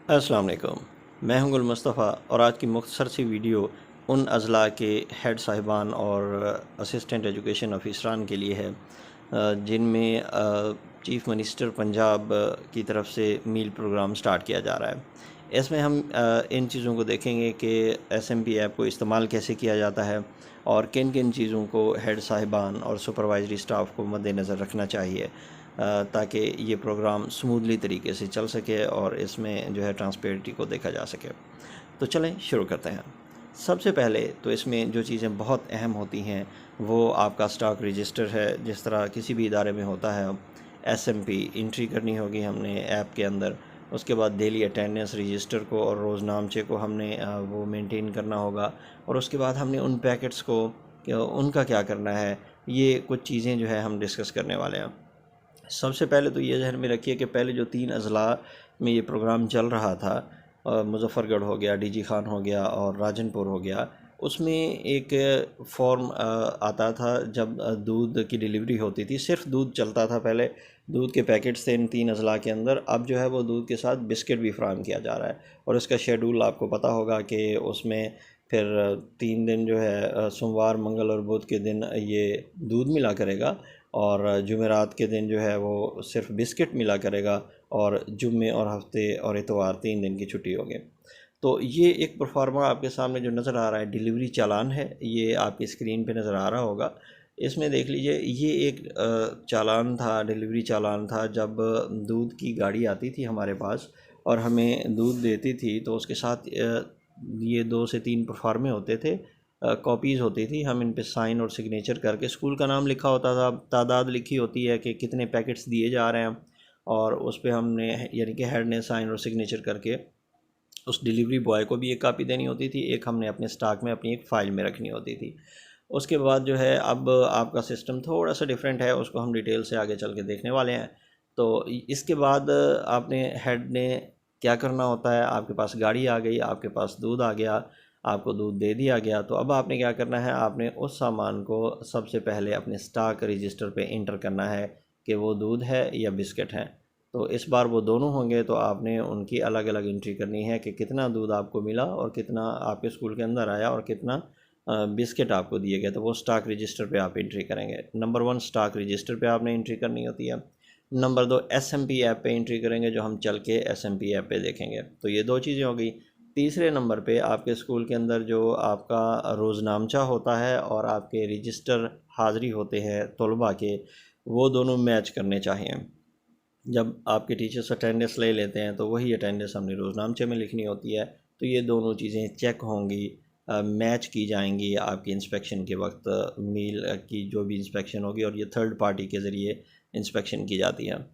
अस्सलाम वालेकुम। मैं हूं गुल मुस्तफ़ा और आज की मुख्तसर सी वीडियो उन अज़ला के हेड साहिबान और असिस्टेंट एजुकेशन ऑफिसरान के लिए है जिनमें चीफ़ मिनिस्टर पंजाब की तरफ से मील प्रोग्राम स्टार्ट किया जा रहा है। इसमें हम इन चीज़ों को देखेंगे कि एसएमपी ऐप को इस्तेमाल कैसे किया जाता है और किन किन चीज़ों को हेड साहिबान और सुपरवाइजरी स्टाफ को मद्देनज़र रखना चाहिए ताकि ये प्रोग्राम स्मूथली तरीके से चल सके और इसमें जो है ट्रांसपेरेंटी को देखा जा सके। तो चलें शुरू करते हैं। सबसे पहले तो इसमें जो चीज़ें बहुत अहम होती हैं वो आपका स्टॉक रजिस्टर है, जिस तरह किसी भी इदारे में होता है। एसएमपी एंट्री करनी होगी हमने ऐप के अंदर। उसके बाद डेली अटेंडेंस रजिस्टर को और रोज़नामचे को हमने वो मेंटेन करना होगा और उसके बाद हमने उन पैकेट्स को उनका क्या करना है, ये कुछ चीज़ें जो है हम डिस्कस करने वाले हैं। सबसे पहले तो ये ज़हन में रखिए कि पहले जो 3 अज़ला में ये प्रोग्राम चल रहा था, मुज़फ़्फ़रगढ़ हो गया, डीजी खान हो गया और राजनपुर हो गया, उसमें एक फॉर्म आता था जब दूध की डिलीवरी होती थी। सिर्फ दूध चलता था पहले, दूध के पैकेट्स थे इन 3 अज़ला के अंदर। अब जो है वो दूध के साथ बिस्किट भी फ़राहम किया जा रहा है और इसका शेड्यूल आपको पता होगा कि उसमें फिर 3 दिन जो है सोमवार, मंगल और बुध के दिन ये दूध मिला करेगा और जुमेरात के दिन जो है वो सिर्फ बिस्किट मिला करेगा और जुम्मे और हफ्ते और इतवार 3 दिन की छुट्टी होगी। तो ये एक प्रोफार्मा आपके सामने जो नज़र आ रहा है डिलीवरी चालान है, ये आपकी स्क्रीन पे नज़र आ रहा होगा। इसमें देख लीजिए ये एक चालान था, डिलीवरी चालान था जब दूध की गाड़ी आती थी हमारे पास और हमें दूध देती थी तो उसके साथ ये 2 से 3 प्रोफार्मे होते थे, कॉपीज़ होती थी। हम इन पे साइन और सिग्नेचर करके स्कूल का नाम लिखा होता था, तादाद लिखी होती है कि कितने पैकेट्स दिए जा रहे हैं और उस पे हमने यानी कि हेड ने साइन और सिग्नेचर करके उस डिलीवरी बॉय को भी एक कापी देनी होती थी, एक हमने अपने स्टॉक में अपनी एक फ़ाइल में रखनी होती थी। उसके बाद जो है अब आपका सिस्टम थोड़ा सा डिफरेंट है, उसको हम डिटेल से आगे चल के देखने वाले हैं। तो इसके बाद आपने हेड ने क्या करना होता है, आपके पास गाड़ी आ गई, आपके पास दूध आ गया, आपको दूध दे दिया गया, तो अब आपने क्या करना है, आपने उस सामान को सबसे पहले अपने स्टॉक रजिस्टर पे इंटर करना है कि वो दूध है या बिस्किट है। तो इस बार वो दोनों होंगे तो आपने उनकी अलग अलग एंट्री करनी है कि कितना दूध आपको मिला और कितना आपके स्कूल के अंदर आया और कितना बिस्किट आपको दिए गए, तो वो स्टॉक रजिस्टर पे आप एंट्री करेंगे। नंबर 1 स्टॉक रजिस्टर पे आपने एंट्री करनी होती है। नंबर 2 एसएमपी ऐप पे एंट्री करेंगे, जो हम चल के एसएमपी ऐप पे देखेंगे। तो ये 2 चीज़ें हो गई। तीसरे नंबर पे आपके स्कूल के अंदर जो आपका रोज़नामचा होता है और आपके रजिस्टर हाज़िरी होते हैं तलबा के, वो दोनों मैच करने चाहिए। जब आपके टीचर्स अटेंडेंस ले लेते हैं तो वही अटेंडेंस हमने रोज़नामचे में लिखनी होती है। तो ये दोनों चीज़ें चेक होंगी, मैच की जाएंगी आपकी इंस्पेक्शन के वक्त। मील की जो भी इंस्पेक्शन होगी और ये थर्ड पार्टी के ज़रिए इंस्पेक्शन की जाती है।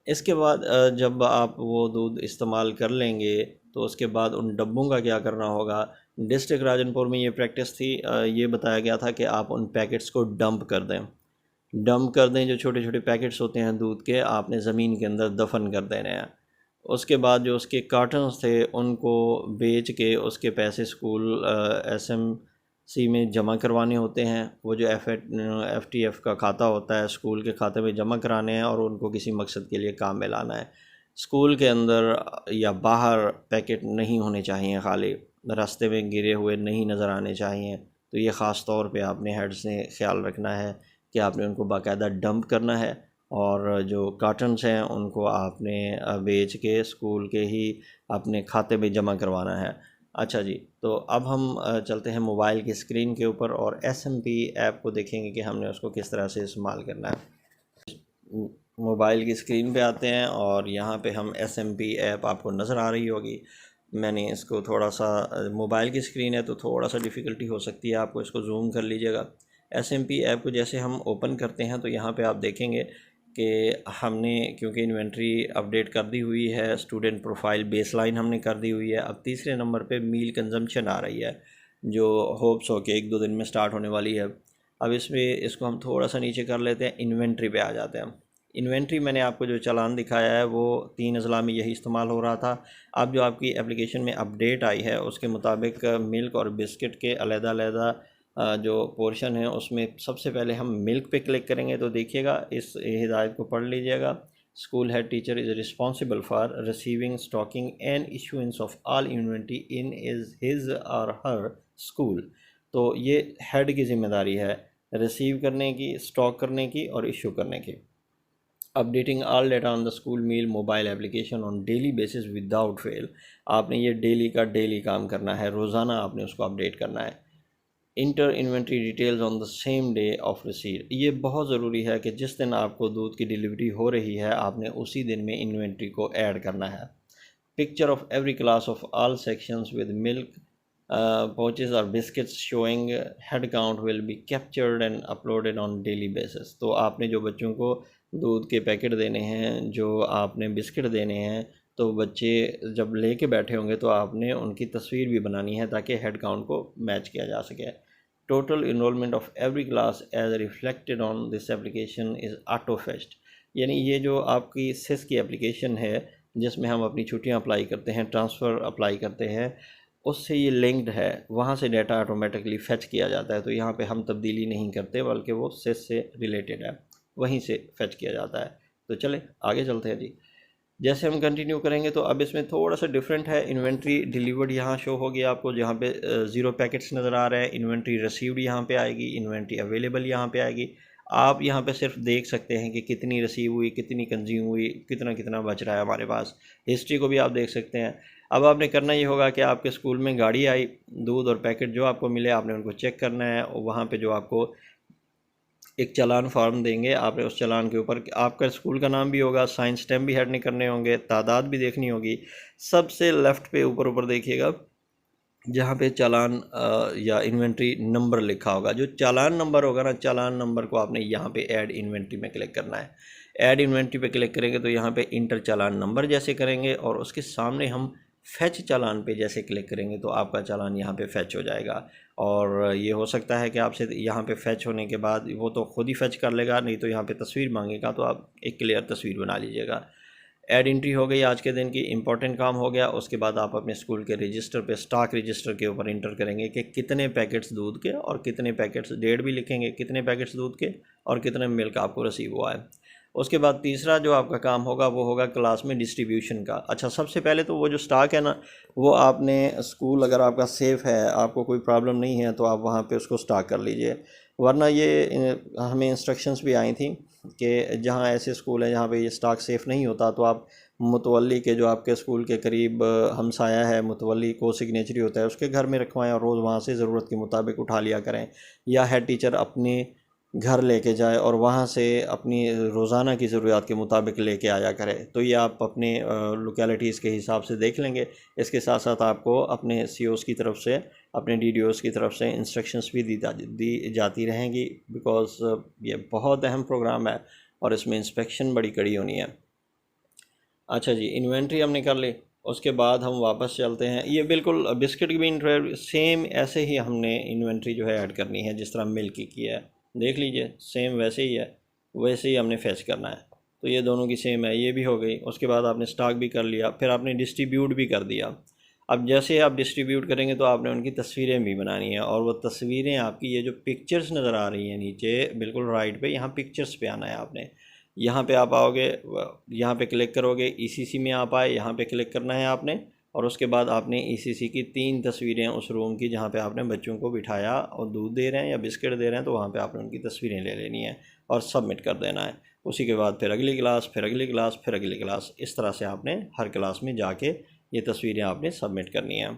इसके बाद जब आप वो दूध इस्तेमाल कर लेंगे तो उसके बाद उन डब्बों का क्या करना होगा। डिस्ट्रिक्ट राजनपुर में ये प्रैक्टिस थी, ये बताया गया था कि आप उन पैकेट्स को डंप कर दें। जो छोटे छोटे पैकेट्स होते हैं दूध के, आपने ज़मीन के अंदर दफन कर देने हैं। उसके बाद जो उसके कार्टन्स थे उनको बेच के उसके पैसे स्कूल एसएमसी में जमा करवाने होते हैं। वो जो एफटीएफ का खाता होता है स्कूल के खाते में जमा कराने हैं और उनको किसी मकसद के लिए काम में लाना है। स्कूल के अंदर या बाहर पैकेट नहीं होने चाहिए, खाली रास्ते में गिरे हुए नहीं नज़र आने चाहिए। तो ये ख़ास तौर पे आपने हेड्स ने ख्याल रखना है कि आपने उनको बाकायदा डंप करना है और जो कार्टन्स हैं उनको आपने बेच के स्कूल के ही अपने खाते में जमा करवाना है। अच्छा जी, तो अब हम चलते हैं मोबाइल की स्क्रीन के ऊपर और एसएमपी ऐप को देखेंगे कि हमने उसको किस तरह से इस्तेमाल करना है। मोबाइल की स्क्रीन पे आते हैं और यहाँ पे हम एसएमपी ऐप आपको नज़र आ रही होगी। मैंने इसको थोड़ा सा, मोबाइल की स्क्रीन है तो थोड़ा सा डिफ़िकल्टी हो सकती है, आपको इसको जूम कर लीजिएगा। एसएमपी ऐप को जैसे हम ओपन करते हैं तो यहाँ पे आप देखेंगे कि हमने क्योंकि इन्वेंट्री अपडेट कर दी हुई है, स्टूडेंट प्रोफाइल बेसलाइन हमने कर दी हुई है। अब तीसरे नंबर पे मील कंजम्पशन आ रही है, जो होप्स हो के 1-2 दिन में स्टार्ट होने वाली है। अब इसमें इसको हम थोड़ा सा नीचे कर लेते हैं, इन्वेंट्री पे आ जाते हैं। इन्वेंट्री मैंने आपको जो चालान दिखाया है वो 3 अज़ला में यही इस्तेमाल हो रहा था। अब जो आपकी एप्लीकेशन में अपडेट आई है उसके मुताबिक मिल्क और बिस्किट के अलग-अलग जो पोर्शन है उसमें सबसे पहले हम मिल्क पे क्लिक करेंगे। तो देखिएगा, इस हिदायत को पढ़ लीजिएगा। School head teacher is responsible for receiving, stocking and issuance of all inventory in his or her school. तो ये हेड की ज़िम्मेदारी है रिसीव करने की, स्टॉक करने की और इशू करने की। Updating all data on the school meal mobile application on daily basis without fail. आपने ये डेली का डेली काम करना है, रोज़ाना आपने उसको अपडेट करना है। Inter inventory details on the same day of receipt. ये बहुत ज़रूरी है कि जिस दिन आपको दूध की डिलीवरी हो रही है आपने उसी दिन में इन्वेंट्री को ऐड करना है। Picture of every class of all sections with milk pouches or biscuits showing head count will be captured and uploaded on daily basis। तो आपने जो बच्चों को दूध के पैकेट देने हैं, जो आपने बिस्किट देने हैं, तो बच्चे जब लेके बैठे होंगे तो आपने उनकी तस्वीर भी बनानी है ताकि हेड काउंट को मैच किया जा सके। Total enrolment of every class as reflected on this application is auto fetched. यानी ये जो आपकी सिस की एप्लीकेशन है जिसमें हम अपनी छुट्टियां अप्लाई करते हैं, ट्रांसफ़र अप्लाई करते हैं, उससे ये लिंक्ड है, वहाँ से डाटा ऑटोमेटिकली फेच किया जाता है। तो यहाँ पे हम तब्दीली नहीं करते बल्कि वो सिस से रिलेटेड है, वहीं से फेच किया जाता है। तो चले आगे चलते हैं जी। जैसे हम कंटिन्यू करेंगे तो अब इसमें थोड़ा सा डिफरेंट है। इन्वेंट्री डिलीवर्ड यहाँ शो होगी आपको, जहाँ पे 0 पैकेट्स नज़र आ रहे हैं। इन्वेंट्री रिसीव्ड यहाँ पे आएगी, इन्वेंट्री अवेलेबल यहाँ पे आएगी। आप यहाँ पे सिर्फ देख सकते हैं कि कितनी रिसीव हुई, कितनी कंज्यूम हुई, कितना कितना बच रहा है हमारे पास। हिस्ट्री को भी आप देख सकते हैं। अब आपने करना ये होगा कि आपके स्कूल में गाड़ी आई, दूध और पैकेट जो आपको मिले आपने उनको चेक करना है, और वहाँ पे जो आपको एक चालान फॉर्म देंगे, आपने उस चालान के ऊपर आपका स्कूल का नाम भी होगा, साइन स्टैम्प भी ऐड नहीं करने होंगे, तादाद भी देखनी होगी। सबसे लेफ़्ट पे ऊपर ऊपर देखिएगा जहाँ पे चालान या इन्वेंट्री नंबर लिखा होगा। जो चालान नंबर होगा ना, चालान नंबर को आपने यहाँ पे ऐड इन्वेंट्री में क्लिक करना है। ऐड इन्वेंट्री पे क्लिक करेंगे तो यहाँ पे इंटर चालान नंबर जैसे करेंगे और उसके सामने हम फैच चालान पे जैसे क्लिक करेंगे तो आपका चालान यहाँ पे फैच हो जाएगा। और ये हो सकता है कि आपसे यहाँ पे फैच होने के बाद वो तो खुद ही फैच कर लेगा, नहीं तो यहाँ पे तस्वीर मांगेगा, तो आप एक क्लियर तस्वीर बना लीजिएगा। ऐड एंट्री हो गई, आज के दिन की इंपॉर्टेंट काम हो गया। उसके बाद आप अपने स्कूल के रजिस्टर पे, स्टॉक रजिस्टर के ऊपर इंटर करेंगे कि कितने पैकेट्स दूध के और कितने पैकेट्स, डेट भी लिखेंगे कितने पैकेट्स दूध के और कितने मिल्क आपको रिसीव हुआ है। उसके बाद तीसरा जो आपका काम होगा वो होगा क्लास में डिस्ट्रीब्यूशन का। अच्छा, सबसे पहले तो वो जो स्टॉक है ना, वो आपने स्कूल अगर आपका सेफ़ है, आपको कोई प्रॉब्लम नहीं है, तो आप वहाँ पे उसको स्टॉक कर लीजिए। वरना ये हमें इंस्ट्रक्शंस भी आई थी कि जहाँ ऐसे स्कूल हैं जहाँ पे ये स्टॉक सेफ़ नहीं होता, तो आप मुतवल्ली के, जो आपके स्कूल के करीब हमसाया है, मुतवल्ली को सिग्नेचरी होता है, उसके घर में रखवाएं और रोज़ वहाँ से ज़रूरत के मुताबिक उठा लिया करें। या हेड टीचर अपने घर लेके जाए और वहाँ से अपनी रोज़ाना की ज़रूरत के मुताबिक लेके आया करें। तो ये आप अपने लोकेलिटीज़ के हिसाब से देख लेंगे। इसके साथ साथ आपको अपने सीओज़ की तरफ से, अपने डीडीओज़ की तरफ से इंस्ट्रक्शंस भी दी जाती रहेंगी, बिकॉज़ ये बहुत अहम प्रोग्राम है और इसमें इंस्पेक्शन बड़ी कड़ी होनी है। अच्छा जी, इन्वेंट्री हमने कर ली। उसके बाद हम वापस चलते हैं। ये बिल्कुल बिस्किट की भी सेम ऐसे ही हमने इन्वेंट्री जो है ऐड करनी है जिस तरह मिल्क की है। देख लीजिए सेम वैसे ही है, वैसे ही हमने फैच करना है। तो ये दोनों की सेम है, ये भी हो गई। उसके बाद आपने स्टॉक भी कर लिया, फिर आपने डिस्ट्रीब्यूट भी कर दिया। अब जैसे आप डिस्ट्रीब्यूट करेंगे तो आपने उनकी तस्वीरें भी बनानी है, और वो तस्वीरें आपकी, ये जो पिक्चर्स नज़र आ रही हैं नीचे बिल्कुल राइट पे, यहाँ पिक्चर्स पे आना है आपने। यहाँ पे आप आओगे, यहाँ पे क्लिक करोगे, ईसीसी में आप आए, यहाँ पे क्लिक करना है आपने, और उसके बाद आपने ईसीसी की 3 तस्वीरें उस रूम की जहाँ पे आपने बच्चों को बिठाया और दूध दे रहे हैं या बिस्किट दे रहे हैं, तो वहाँ पे आपने उनकी तस्वीरें ले लेनी है और सबमिट कर देना है। उसी के बाद फिर अगली क्लास, फिर अगली क्लास, फिर अगली क्लास, इस तरह से आपने हर क्लास में जाके ये तस्वीरें आपने सबमिट करनी है।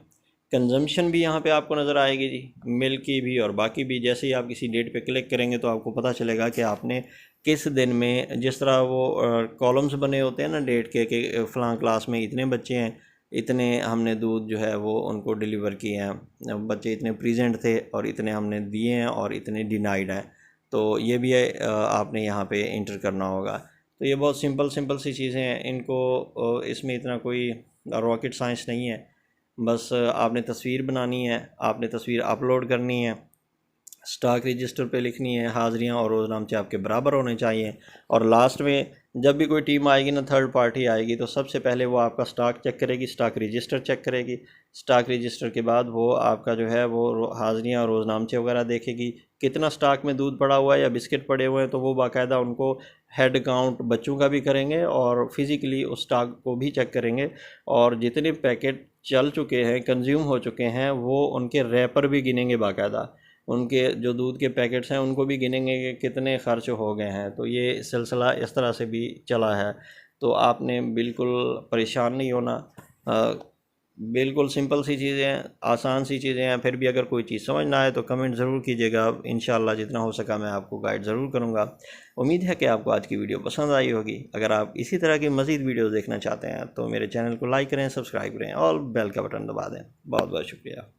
कंजम्पशन भी यहाँ पे आपको नज़र आएगी जी, मिल्क की भी और बाकी भी। जैसे ही आप किसी डेट पे क्लिक करेंगे तो आपको पता चलेगा कि आपने किस दिन में, जिस तरह वो कॉलम्स बने होते हैं ना डेट के, कि फ़लाँ क्लास में इतने बच्चे हैं, इतने हमने दूध जो है वो उनको डिलीवर किए हैं, बच्चे इतने प्रेजेंट थे और इतने हमने दिए हैं और इतने डिनाइड हैं। तो ये भी आपने यहाँ पे इंटर करना होगा। तो ये बहुत सिंपल सी चीज़ें हैं, इनको इसमें इतना कोई रॉकेट साइंस नहीं है। बस आपने तस्वीर बनानी है, आपने तस्वीर अपलोड करनी है, स्टॉक रजिस्टर पे लिखनी है, हाज़िरियाँ और रोज़नामचे आपके बराबर होने चाहिए। और लास्ट में जब भी कोई टीम आएगी ना, थर्ड पार्टी आएगी, तो सबसे पहले वो आपका स्टॉक चेक करेगी, स्टॉक रजिस्टर चेक करेगी। स्टॉक रजिस्टर के बाद वो आपका जो है वो हाज़िरियाँ और रोज़नामचे वगैरह देखेगी, कितना स्टॉक में दूध पड़ा हुआ है या बिस्किट पड़े हुए हैं, तो वो बाकायदा उनको हेड काउंट बच्चों का भी करेंगे और फिज़िकली उस स्टॉक को भी चेक करेंगे, और जितने पैकेट चल चुके हैं, कंज्यूम हो चुके हैं, वो उनके रैपर भी गिनेंगे बाकायदा। उनके जो दूध के पैकेट्स हैं उनको भी गिनेंगे कि कितने खर्च हो गए हैं। तो ये सिलसिला इस तरह से भी चला है। तो आपने बिल्कुल परेशान नहीं होना। बिल्कुल सिंपल सी चीज़ें हैं, आसान सी चीज़ें हैं। फिर भी अगर कोई चीज़ समझ ना आए तो कमेंट ज़रूर कीजिएगा। इंशाल्लाह जितना हो सका मैं आपको गाइड ज़रूर करूँगा। उम्मीद है कि आपको आज की वीडियो पसंद आई होगी। अगर आप इसी तरह की मज़ीद वीडियो देखना चाहते हैं तो मेरे चैनल को लाइक करें, सब्सक्राइब करें और बेल का बटन दबा दें। बहुत बहुत शुक्रिया।